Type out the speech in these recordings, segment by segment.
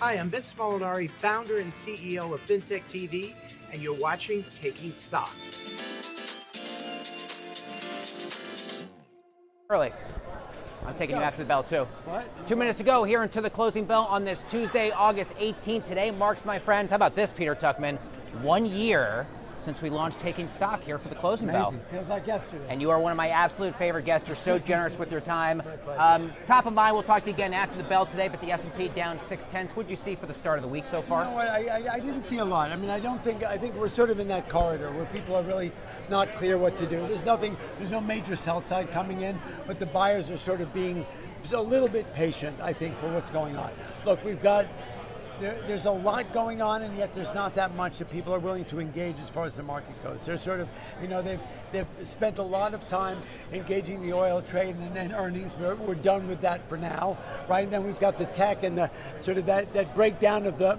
Hi, I'm Vince Molinari, founder and CEO of FinTech TV, and you're watching Taking Stock. Early. I'm taking you after the bell too. What? 2 minutes to go here into the closing bell on this Tuesday, August 18th. Today marks, my friends, how about this, Peter Tuchman? 1 year since we launched Taking Stock here for the closing bell. Feels like yesterday. And you are one of my absolute favorite guests. You're so generous with your time. Top of mind, we'll talk to you again after the bell today, but the S&P down 0.6. What'd you see for the start of the week so far? You know what? I didn't see a lot. I mean, I think we're sort of in that corridor where people are really not clear what to do. There's no major sell side coming in, but the buyers are sort of being a little bit patient, I think, for what's going on. Look, there's a lot going on, and yet there's not that much that people are willing to engage as far as the market goes. They're sort of, they've spent a lot of time engaging the oil trade and then earnings. We're done with that for now, right? And then we've got the tech and the sort of that breakdown of the,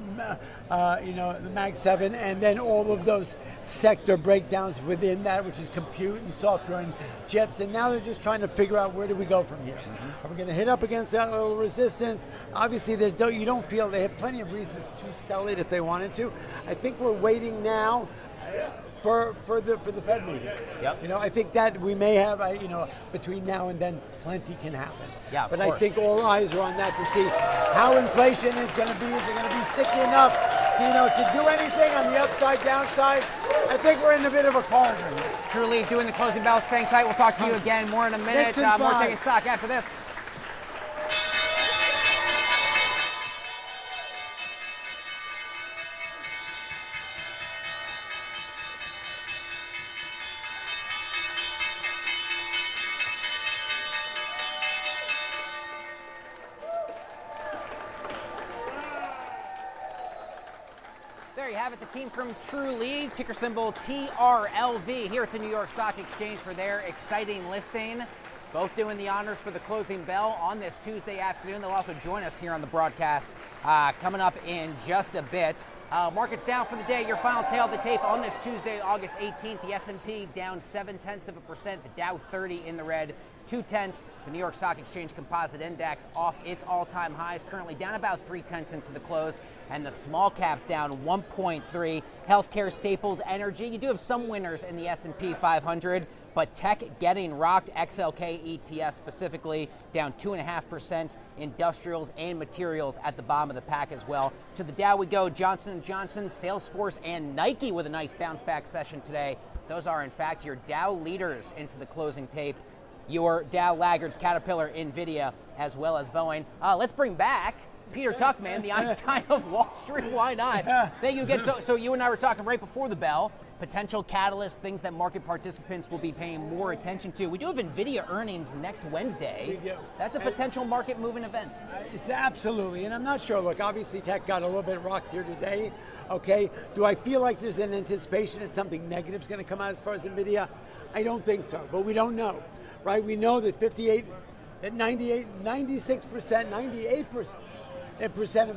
the Mag 7, and then all of those sector breakdowns within that, which is compute and software and chips. And now they're just trying to figure out, where do we go from here? Are we going to hit up against that little resistance? Obviously, you don't feel they have plenty of reasons to sell it if they wanted to. I think we're waiting now for the Fed meeting. Yep. I think that we may have, between now and then, plenty can happen. Yeah, of but course. I think all eyes are on that to see how inflation is going to be. Is it going to be sticky enough, to do anything on the upside, downside? I think we're in a bit of a corridor here. Truly doing the closing bell. Thanks, tight. We'll talk to you again more in a minute. Nixon More five. Taking Stock after this. There you have it, the team from Trulieve, ticker symbol TRLV, here at the New York Stock Exchange for their exciting listing. Both doing the honors for the closing bell on this Tuesday afternoon. They'll also join us here on the broadcast coming up in just a bit. Markets down for the day. Your final tail of the tape on this Tuesday, August 18th. The S&P down 0.7%. The Dow 30 in the red. 0.2. The New York Stock Exchange Composite Index off its all-time highs, currently down about 0.3 into the close, and the small caps down 1.3. Healthcare, staples, energy. You do have some winners in the S&P 500, but tech getting rocked. XLK ETF specifically down 2.5%. Industrials and materials at the bottom of the pack as well. To the Dow we go. Johnson & Johnson, Salesforce, and Nike with a nice bounce-back session today. Those are, in fact, your Dow leaders into the closing tape. Your Dow laggards, Caterpillar, NVIDIA, as well as Boeing. Let's bring back Peter Tuchman, the Einstein of Wall Street. Why not? Thank you again. So you and I were talking right before the bell. Potential catalysts, things that market participants will be paying more attention to. We do have NVIDIA earnings next Wednesday. We do. That's a potential market moving event. It's absolutely, and I'm not sure. Look, obviously tech got a little bit rocked here today. Okay, do I feel like there's an anticipation that something negative is going to come out as far as NVIDIA? I don't think so, but we don't know. Right, we know that 98 of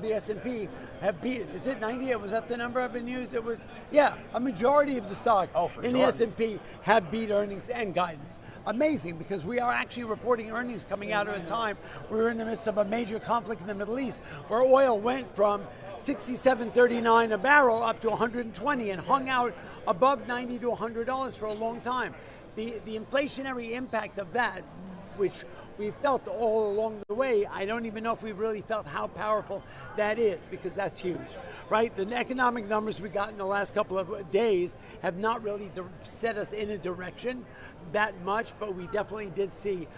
the S&P have beat. Is it 98? Was that the number I've been used? It was. Yeah, a majority of the stocks in the S&P have beat earnings and guidance. Amazing, because we are actually reporting earnings coming out at a time we're in the midst of a major conflict in the Middle East, where oil went from $67.39 a barrel up to $120 and hung out above $90 to $100 for a long time. The inflationary impact of that, which we felt all along the way, I don't even know if we've really felt how powerful that is, because that's huge, right? The economic numbers we got in the last couple of days have not really set us in a direction that much, but we definitely did see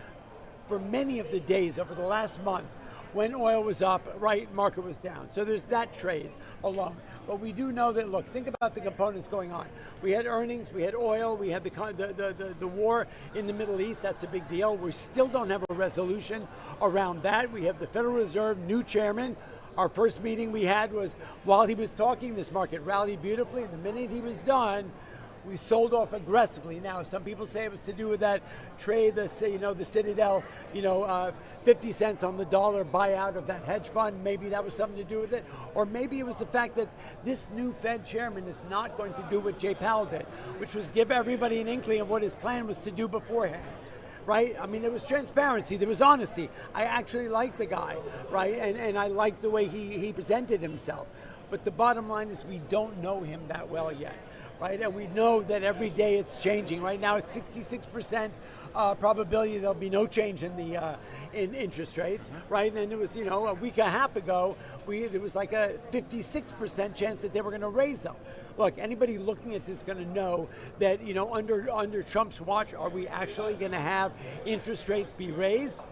for many of the days over the last month, when oil was up, right, market was down. So there's that trade alone. But we do know that, look, think about the components going on. We had earnings, we had oil, we had the war in the Middle East. That's a big deal. We still don't have a resolution around that. We have the Federal Reserve, new chairman. Our first meeting we had was, while he was talking, this market rallied beautifully. The minute he was done, we sold off aggressively. Now, some people say it was to do with that trade, the Citadel, 50 cents on the dollar buyout of that hedge fund. Maybe that was something to do with it. Or maybe it was the fact that this new Fed chairman is not going to do what Jay Powell did, which was give everybody an inkling of what his plan was to do beforehand. right? I mean, there was transparency, there was honesty. I actually liked the guy, right? And I liked the way he presented himself. But the bottom line is we don't know him that well yet, right? And we know that every day it's changing. Right now it's 66% probability there'll be no change in the in interest rates, right? And then it was, a week and a half ago, there was like a 56% chance that they were going to raise them. Look, anybody looking at this is going to know that, under Trump's watch, are we actually going to have interest rates be raised?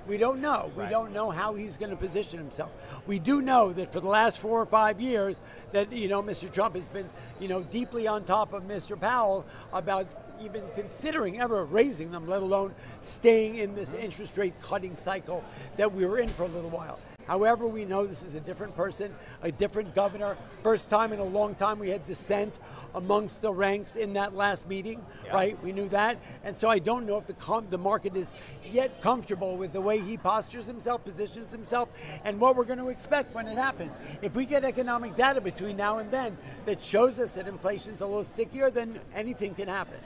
We don't know. Right. We don't know how he's going to position himself. We do know that for the last 4 or 5 years that, Mr. Trump has been, deeply on top of Mr. Powell about even considering ever raising them, let alone staying in this interest rate cutting cycle that we were in for a little while. However, we know this is a different person, a different governor. First time in a long time we had dissent amongst the ranks in that last meeting, right? We knew that. And so I don't know if the market is yet comfortable with the way he postures himself, positions himself, and what we're going to expect when it happens. If we get economic data between now and then that shows us that inflation's a little stickier, then anything can happen.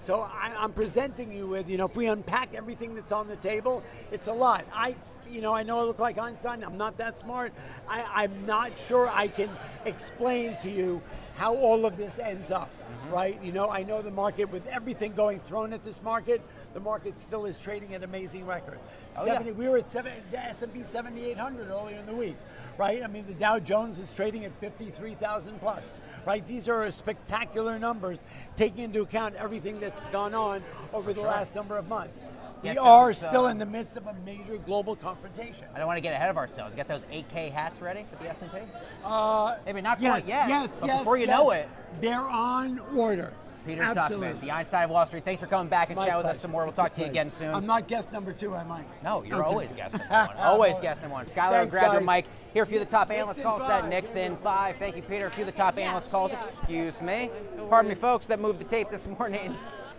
So I'm presenting you with, if we unpack everything that's on the table, it's a lot. I know I look like Einstein, I'm not that smart. I'm not sure I can explain to you how all of this ends up, right? I know the market, with everything thrown at this market, the market still is trading at amazing record. We were at the S&P 7,800 earlier in the week, right? I mean, the Dow Jones is trading at 53,000 plus, right? These are spectacular numbers, taking into account everything that's gone on over the last number of months. We are still in the midst of a major global confrontation. I don't want to get ahead of ourselves. Get those 8K hats ready for the S&P? Maybe not quite yet. Yes, but before you know it, they're on order. Peter Tuchman, the Einstein of Wall Street. Thanks for coming back and chat with us some more. We'll talk to you again soon. I'm not guest number 2, am I? No, you're always guest number 1. Always guest number 1. Skylar, grab your mic. Here, a few of the top analyst calls. That Nixon 5. Thank you, Peter. A few of the top analyst calls. Excuse me. Pardon me, folks, that moved the tape this morning.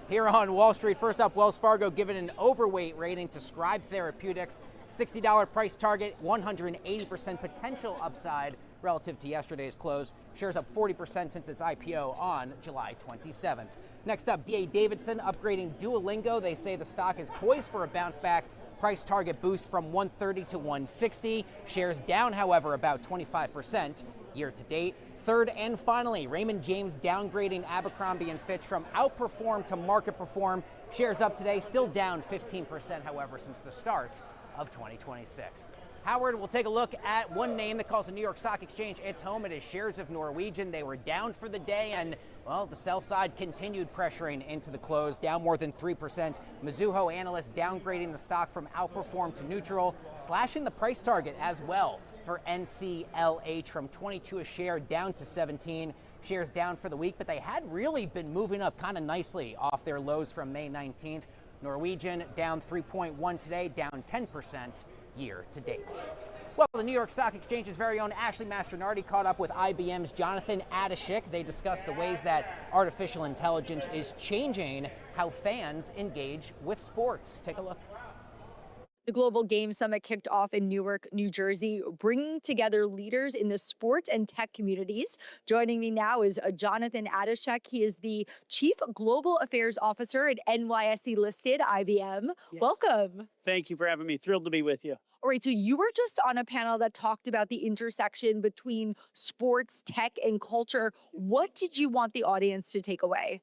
Here on Wall Street, first up, Wells Fargo given an overweight rating to Scribe Therapeutics. $60 price target, 180% potential upside relative to yesterday's close. Shares up 40% since its IPO on July 27th. Next up, D.A. Davidson upgrading Duolingo. They say the stock is poised for a bounce back. Price target boost from 130 to 160. Shares down, however, about 25% year to date. Third and finally, Raymond James downgrading Abercrombie & Fitch from outperform to market perform. Shares up today, still down 15%, however, since the start of 2026. Howard, we'll take a look at one name that calls the New York Stock Exchange its home. It is shares of Norwegian. They were down for the day, and, well, the sell side continued pressuring into the close, down more than 3%. Mizuho analysts downgrading the stock from outperform to neutral, slashing the price target as well for NCLH from 22 a share down to 17. Shares down for the week, but they had really been moving up kind of nicely off their lows from May 19th. Norwegian down 3.1 today, down 10% year to date. Well, the New York Stock Exchange's very own Ashley Mastronardi caught up with IBM's Jonathan Adashik. They discussed the ways that artificial intelligence is changing how fans engage with sports. Take a look. The Global Game Summit kicked off in Newark, New Jersey, bringing together leaders in the sports and tech communities. Joining me now is Jonathan Adashik. He is the Chief Global Affairs Officer at NYSE-listed IBM. Yes. Welcome. Thank you for having me. Thrilled to be with you. All right, so you were just on a panel that talked about the intersection between sports, tech, and culture. What did you want the audience to take away?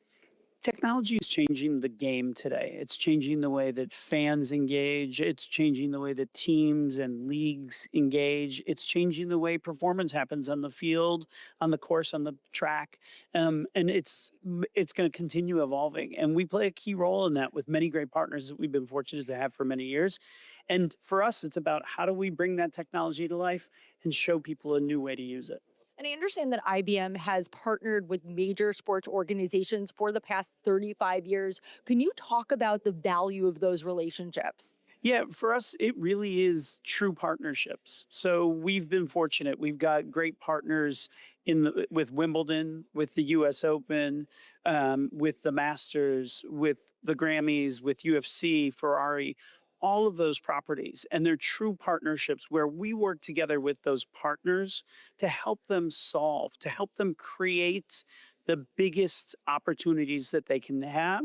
Technology is changing the game today. It's changing the way that fans engage. It's changing the way that teams and leagues engage. It's changing the way performance happens on the field, on the course, on the track. And it's going to continue evolving. And we play a key role in that with many great partners that we've been fortunate to have for many years. And for us, it's about how do we bring that technology to life and show people a new way to use it. And I understand that IBM has partnered with major sports organizations for the past 35 years. Can you talk about the value of those relationships? Yeah, for us, it really is true partnerships. So we've been fortunate. We've got great partners with Wimbledon, with the US Open, with the Masters, with the Grammys, with UFC, Ferrari, all of those properties. And they're true partnerships where we work together with those partners to help them solve, to help them create the biggest opportunities that they can have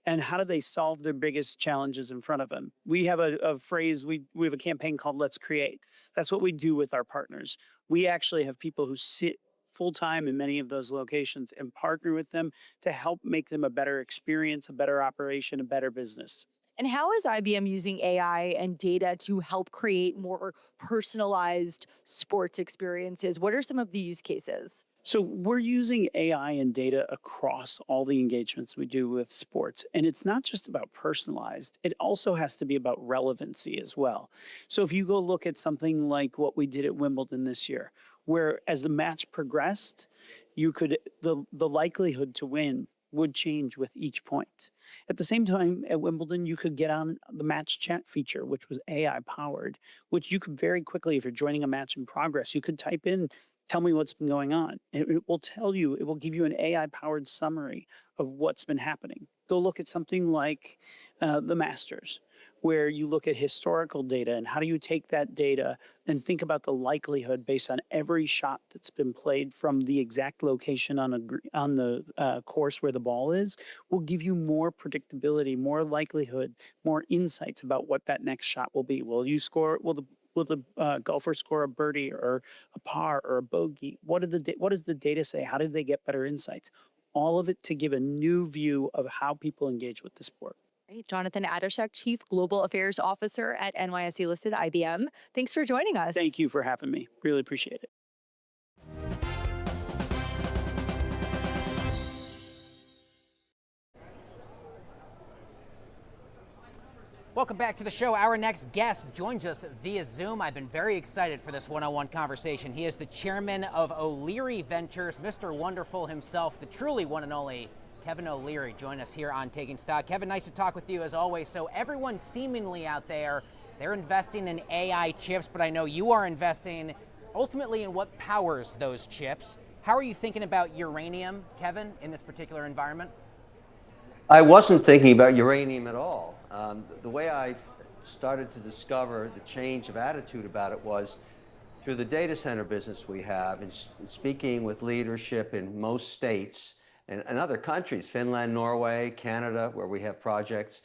and how do they solve their biggest challenges in front of them. We have a phrase, we have a campaign called Let's Create. That's what we do with our partners. We actually have people who sit full-time in many of those locations and partner with them to help make them a better experience, a better operation, a better business. And how is IBM using AI and data to help create more personalized sports experiences? What are some of the use cases? So we're using AI and data across all the engagements we do with sports. And it's not just about personalized, it also has to be about relevancy as well. So if you go look at something like what we did at Wimbledon this year, where as the match progressed, the likelihood to win would change with each point. At the same time, at Wimbledon, you could get on the match chat feature, which was AI powered, which you could very quickly, if you're joining a match in progress, you could type in, tell me what's been going on. It will tell you, it will give you an AI powered summary of what's been happening. Go look at something like the Masters, where you look at historical data and how do you take that data and think about the likelihood based on every shot that's been played from the exact location on the course where the ball is, will give you more predictability, more likelihood, more insights about what that next shot will be. Will the golfer score a birdie or a par or a bogey? What does the data say? How did they get better insights? All of it to give a new view of how people engage with the sport. Right. Jonathan Adashek, Chief Global Affairs Officer at NYSE listed IBM. Thanks for joining us. Thank you for having me. Really appreciate it. Welcome back to the show. Our next guest joins us via Zoom. I've been very excited for this one-on-one conversation. He is the chairman of O'Leary Ventures, Mr. Wonderful himself, the truly one and only Kevin O'Leary. Join us here on Taking Stock. Kevin, nice to talk with you as always. So everyone seemingly out there, they're investing in AI chips, but I know you are investing ultimately in what powers those chips. How are you thinking about uranium, Kevin, in this particular environment? I wasn't thinking about uranium at all. The way I started to discover the change of attitude about it was through the data center business we have, and speaking with leadership in most states and other countries, Finland, Norway, Canada, where we have projects.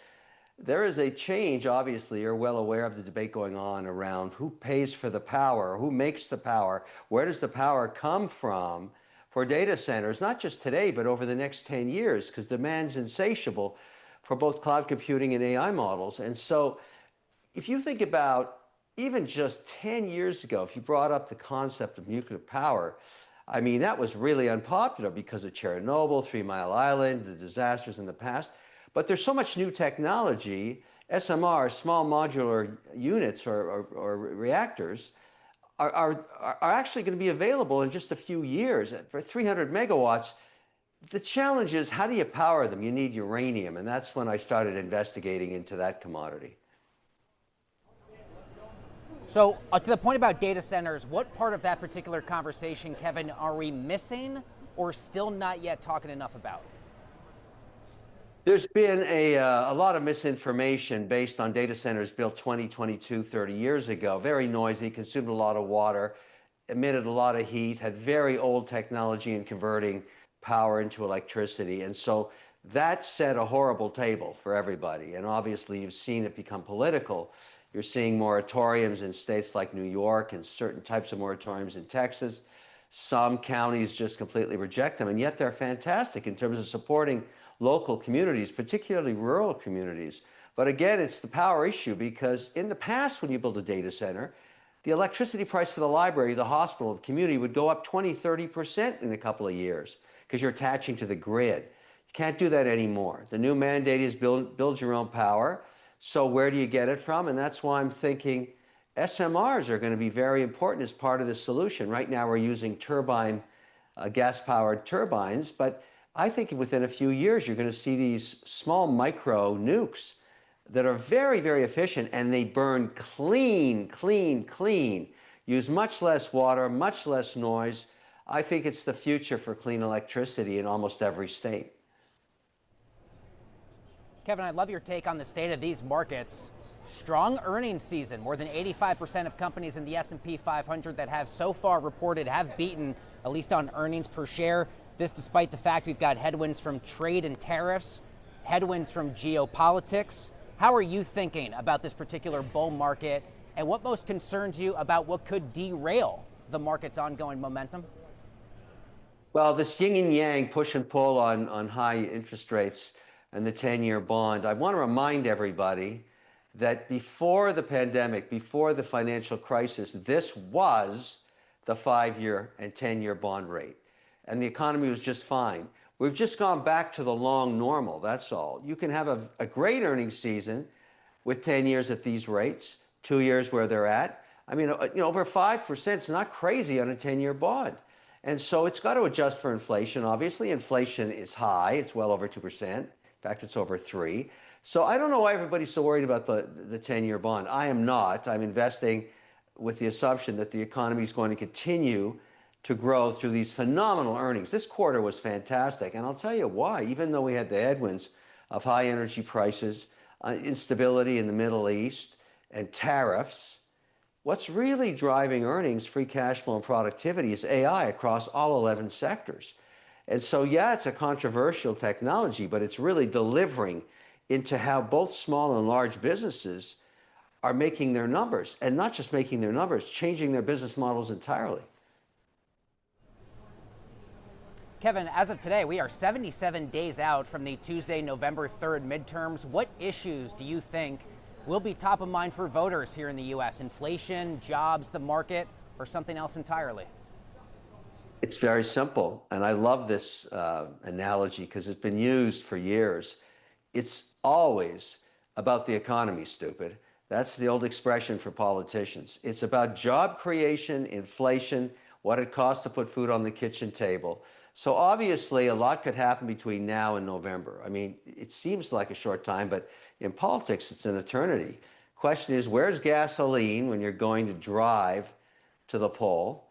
There is a change, obviously, you're well aware of the debate going on around who pays for the power, who makes the power, where does the power come from for data centers, not just today, but over the next 10 years, because demand's insatiable for both cloud computing and AI models. And so if you think about even just 10 years ago, if you brought up the concept of nuclear power, I mean, that was really unpopular because of Chernobyl, 3 Mile Island, the disasters in the past. But there's so much new technology, SMR, small modular units or reactors, are actually going to be available in just a few years for 300 megawatts. The challenge is, how do you power them? You need uranium, and that's when I started investigating into that commodity. So to the point about data centers, what part of that particular conversation, Kevin, are we missing or still not yet talking enough about? There's been a lot of misinformation based on data centers built 20, 22, 30 years ago. Very noisy, consumed a lot of water, emitted a lot of heat, had very old technology in converting power into electricity. And so that set a horrible table for everybody. And obviously you've seen it become political. You're seeing moratoriums in states like New York and certain types of moratoriums in Texas. Some counties just completely reject them, and yet they're fantastic in terms of supporting local communities, particularly rural communities. But again, it's the power issue, because in the past, when you build a data center, the electricity price for the library, the hospital, the community would go up 20, 30% in a couple of years because you're attaching to the grid. You can't do that anymore. The new mandate is build your own power. So where do you get it from? And that's why I'm thinking SMRs are going to be very important as part of the solution. Right now we're using gas-powered turbines, but I think within a few years you're going to see these small micro nukes that are very, very efficient, and they burn clean, use much less water, much less noise. I think it's the future for clean electricity in almost every state. Kevin, I'd love your take on the state of these markets. Strong earnings season. More than 85% of companies in the S&P 500 that have so far reported have beaten, at least on earnings per share. This despite the fact we've got headwinds from trade and tariffs. headwinds from geopolitics. How are you thinking about this particular bull market, and what most concerns you about what could derail the market's ongoing momentum? Well, this yin and yang push and pull on high interest rates and the 10-year bond, I want to remind everybody that before the pandemic, before the financial crisis, this was the 5-year and 10-year bond rate. And the economy was just fine. We've just gone back to the long normal, that's all. You can have a great earnings season with 10 years at these rates, 2 years where they're at. I mean, over 5% is not crazy on a 10-year bond. And so it's got to adjust for inflation. Obviously, inflation is high. It's well over 2%. In fact, it's over 3%. So I don't know why everybody's so worried about the 10-year bond. I am not. I'm investing with the assumption that the economy is going to continue to grow through these phenomenal earnings. This quarter was fantastic. And I'll tell you why. Even though we had the headwinds of high energy prices, instability in the Middle East, and tariffs, what's really driving earnings, free cash flow, and productivity is AI across all 11 sectors. And so, yeah, it's a controversial technology, but it's really delivering into how both small and large businesses are making their numbers, and not just making their numbers, changing their business models entirely. Kevin, as of today, we are 77 days out from the Tuesday, November 3rd midterms. What issues do you think will be top of mind for voters here in the U.S.? Inflation, jobs, the market, or something else entirely? It's very simple, and I love this analogy because it's been used for years. It's always about the economy, stupid. That's the old expression for politicians. It's about job creation, inflation, what it costs to put food on the kitchen table. So obviously, a lot could happen between now and November. I mean, it seems like a short time, but in politics, it's an eternity. Question is, where's gasoline when you're going to drive to the poll?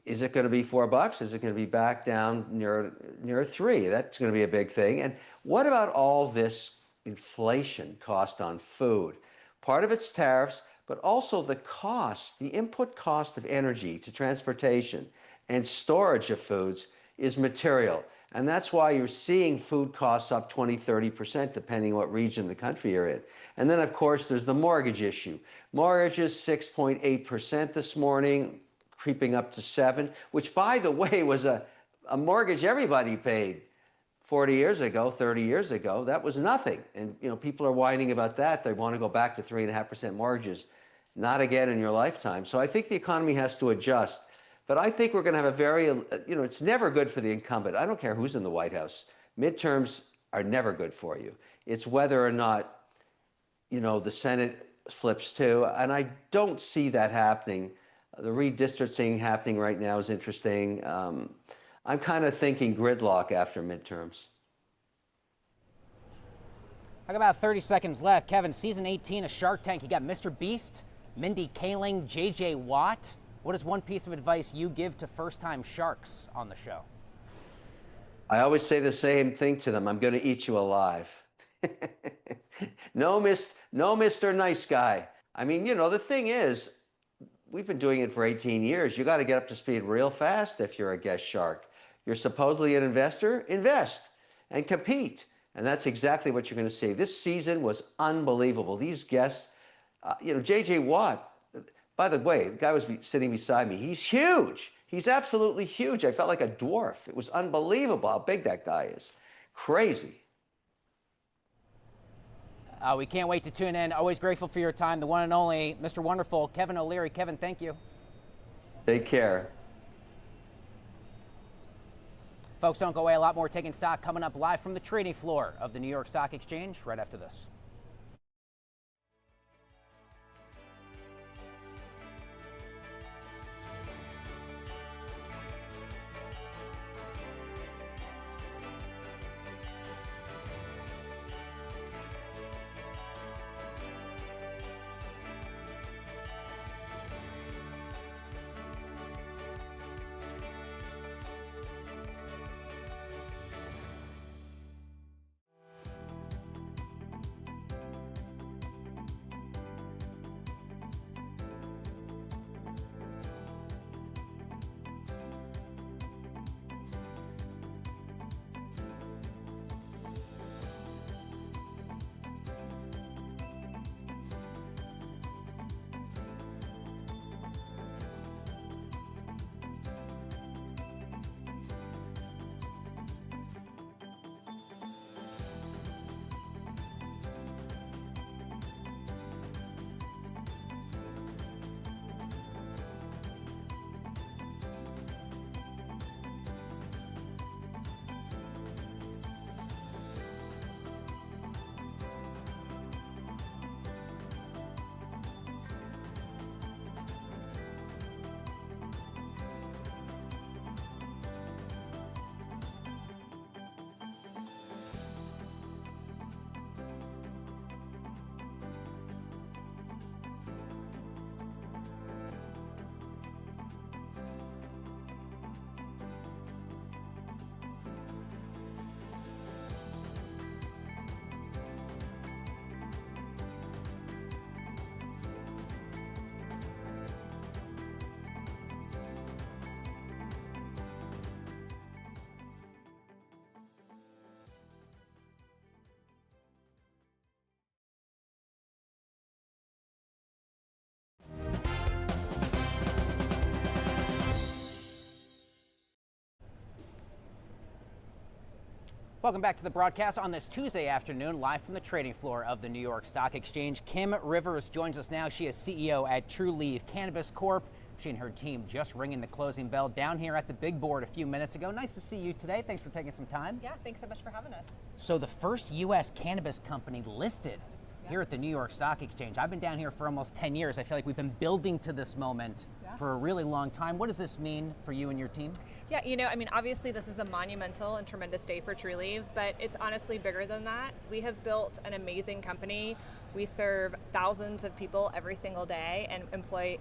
Is it going to be $4? Is it going to be back down near 3? That's going to be a big thing. And what about all this inflation cost on food? Part of it's tariffs, but also the cost, the input cost of energy to transportation and storage of foods is material. And that's why you're seeing food costs up 20, 30%, depending what region of the country you're in. And then, of course, there's the mortgage issue. Mortgages 6.8% this morning, creeping up to 7%, which, by the way, was a mortgage everybody paid 40 years ago, 30 years ago. That was nothing. And people are whining about that. They want to go back to 3.5% mortgages. Not again in your lifetime. So I think the economy has to adjust. But I think we're going to have a very, it's never good for the incumbent. I don't care who's in the White House. Midterms are never good for you. It's whether or not, the Senate flips too. And I don't see that happening. The redistricting happening right now is interesting. I'm kind of thinking gridlock after midterms. I got about 30 seconds left. Kevin, season 18 of Shark Tank, you got Mr. Beast, Mindy Kaling, J.J. Watt. What is one piece of advice you give to first-time sharks on the show? I always say the same thing to them. I'm going to eat you alive. No, Mr. Nice Guy. I mean, the thing is, we've been doing it for 18 years. You got to get up to speed real fast if you're a guest shark. You're supposedly an investor, invest and compete. And that's exactly what you're going to see. This season was unbelievable. These guests, J.J. Watt, by the way, the guy was sitting beside me. He's huge. He's absolutely huge. I felt like a dwarf. It was unbelievable how big that guy is. Crazy. We can't wait to tune in. Always grateful for your time. The one and only Mr. Wonderful, Kevin O'Leary. Kevin, thank you. Take care. Folks, don't go away. A lot more Taking Stock coming up live from the trading floor of the New York Stock Exchange right after this. Welcome back to the broadcast on this Tuesday afternoon, live from the trading floor of the New York Stock Exchange. Kim Rivers joins us now. She is CEO at Trulieve Cannabis Corp. She and her team just ringing the closing bell down here at the big board a few minutes ago. Nice to see you today. Thanks for taking some time. Yeah, thanks so much for having us. So the first U.S. cannabis company listed here at the New York Stock Exchange. I've been down here for almost 10 years. I feel like we've been building to this moment for a really long time. What does this mean for you and your team? Yeah, you know, I mean, obviously this is a monumental and tremendous day for Trulieve, but it's honestly bigger than that. We have built an amazing company. We serve thousands of people every single day and employ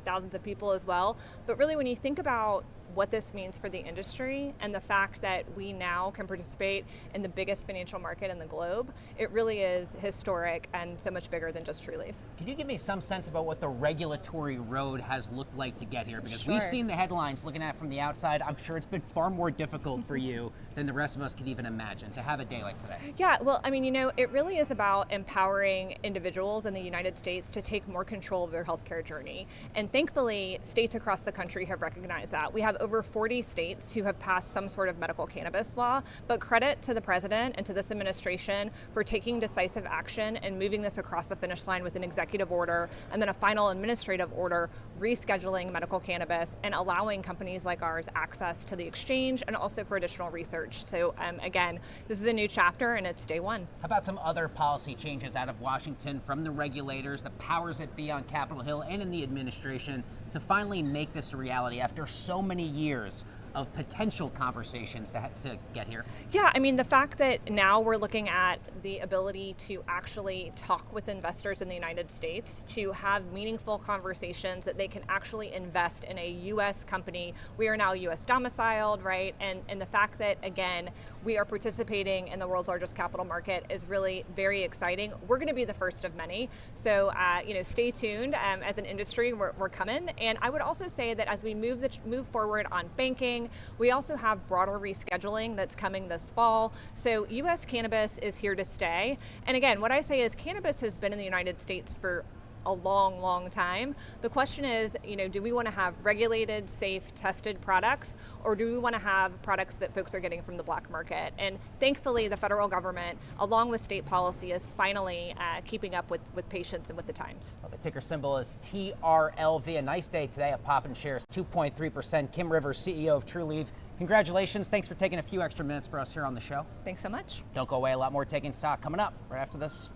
thousands of people as well. But really, when you think about what this means for the industry and the fact that we now can participate in the biggest financial market in the globe, it really is historic and so much bigger than just Trulieve. Can you give me some sense about what the regulatory road has looked like to get here? Because Sure. we've seen the headlines looking at it from the outside. I'm sure it's been far more difficult for you than the rest of us could even imagine to have a day like today. Yeah, well, I mean, you know, it really is about empowering individuals in the United States to take more control of their healthcare journey. And thankfully, states across the country have recognized that. We have over 40 states who have passed some sort of medical cannabis law, but credit to the president and to this administration for taking decisive action and moving this across the finish line with an executive order and then a final administrative order rescheduling medical cannabis and allowing companies like ours access to the exchange and also for additional research. So again, this is a new chapter and it's day one. How about some other policy changes out of Washington from the regulators, the powers that be on Capitol Hill and in the administration to finally make this a reality after so many years of potential conversations to get here? Yeah, I mean, the fact that now we're looking at the ability to actually talk with investors in the United States, to have meaningful conversations that they can actually invest in a U.S. company. We are now U.S. domiciled, right? And the fact that, again, we are participating in the world's largest capital market is really very exciting. We're going to be the first of many. So, you know, stay tuned. As an industry, we're coming. And I would also say that as we move forward on banking, we also have broader rescheduling that's coming this fall. So U.S. cannabis is here to stay. And again, what I say is cannabis has been in the United States for a long, long time. The question is, you know, do we want to have regulated, safe, tested products, or do we want to have products that folks are getting from the black market? And thankfully, the federal government, along with state policy, is finally keeping up with patients and with the times. Well, the ticker symbol is TRLV. A nice day today at Poppin Shares, 2.3%. Kim Rivers, CEO of Trulieve. Congratulations. Thanks for taking a few extra minutes for us here on the show. Thanks so much. Don't go away. A lot more Taking Stock coming up right after this.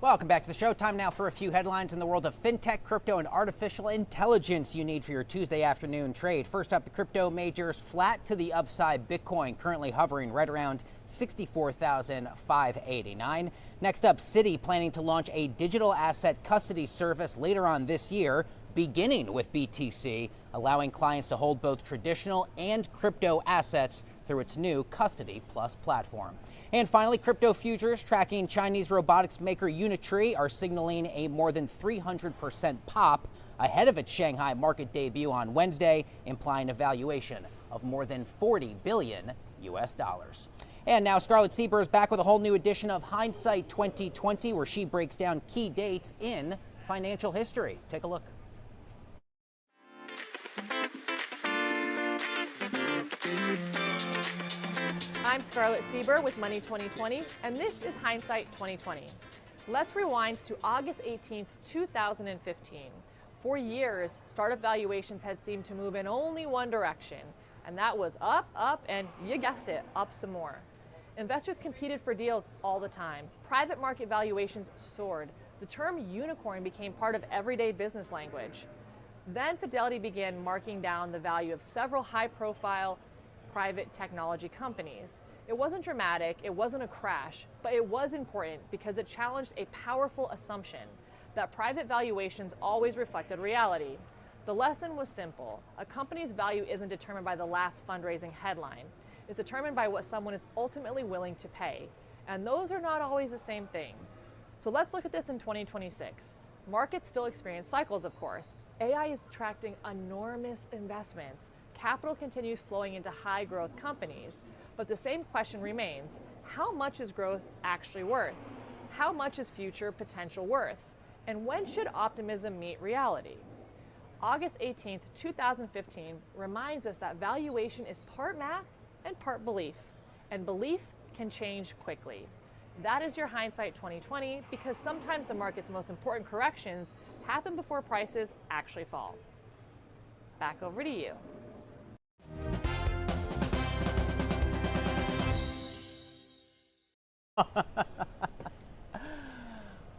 Welcome back to the show. Time now for a few headlines in the world of fintech, crypto, and artificial intelligence you need for your Tuesday afternoon trade. First up, the crypto majors flat to the upside. Bitcoin currently hovering right around 64,589. Next up, Citi planning to launch a digital asset custody service later on this year, beginning with BTC, allowing clients to hold both traditional and crypto assets through its new Custody Plus platform. And finally, crypto futures tracking Chinese robotics maker Unitree are signaling a more than 300% pop ahead of its Shanghai market debut on Wednesday, implying a valuation of more than $40 billion US. And now Scarlett Sieber is back with a whole new edition of Hindsight 2020, where she breaks down key dates in financial history. Take a look. I'm Scarlett Sieber with Money 2020, and this is Hindsight 2020. Let's rewind to August 18th, 2015. For years, startup valuations had seemed to move in only one direction, and that was up, up, and you guessed it, up some more. Investors competed for deals all the time. Private market valuations soared. The term unicorn became part of everyday business language. Then Fidelity began marking down the value of several high-profile private technology companies. It wasn't dramatic, it wasn't a crash, but it was important because it challenged a powerful assumption that private valuations always reflected reality. The lesson was simple. A company's value isn't determined by the last fundraising headline. It's determined by what someone is ultimately willing to pay. And those are not always the same thing. So let's look at this in 2026. Markets still experience cycles, of course. AI is attracting enormous investments. Capital continues flowing into high growth companies. But the same question remains, how much is growth actually worth? How much is future potential worth? And when should optimism meet reality? August 18th, 2015 reminds us that valuation is part math and part belief. And belief can change quickly. That is your Hindsight 2020, because sometimes the market's most important corrections happen before prices actually fall. Back over to you.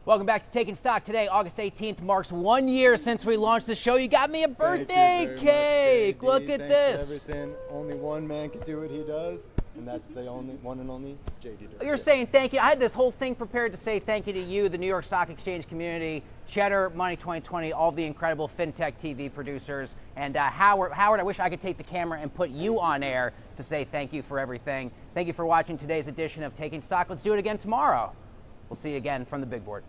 Welcome back to Taking Stock. Today, August 18th, marks 1 year since we launched the show. You got me a birthday cake. Look at this. For everything. Only one man can do what he does, and that's the only one and only JD. You're saying thank you. I had this whole thing prepared to say thank you to you, the New York Stock Exchange community, Cheddar, Money 2020, all the incredible FinTech TV producers, and Howard, I wish I could take the camera and put you on air to say thank you for everything. Thank you for watching today's edition of Taking Stock. Let's do it again tomorrow. We'll see you again from the big board.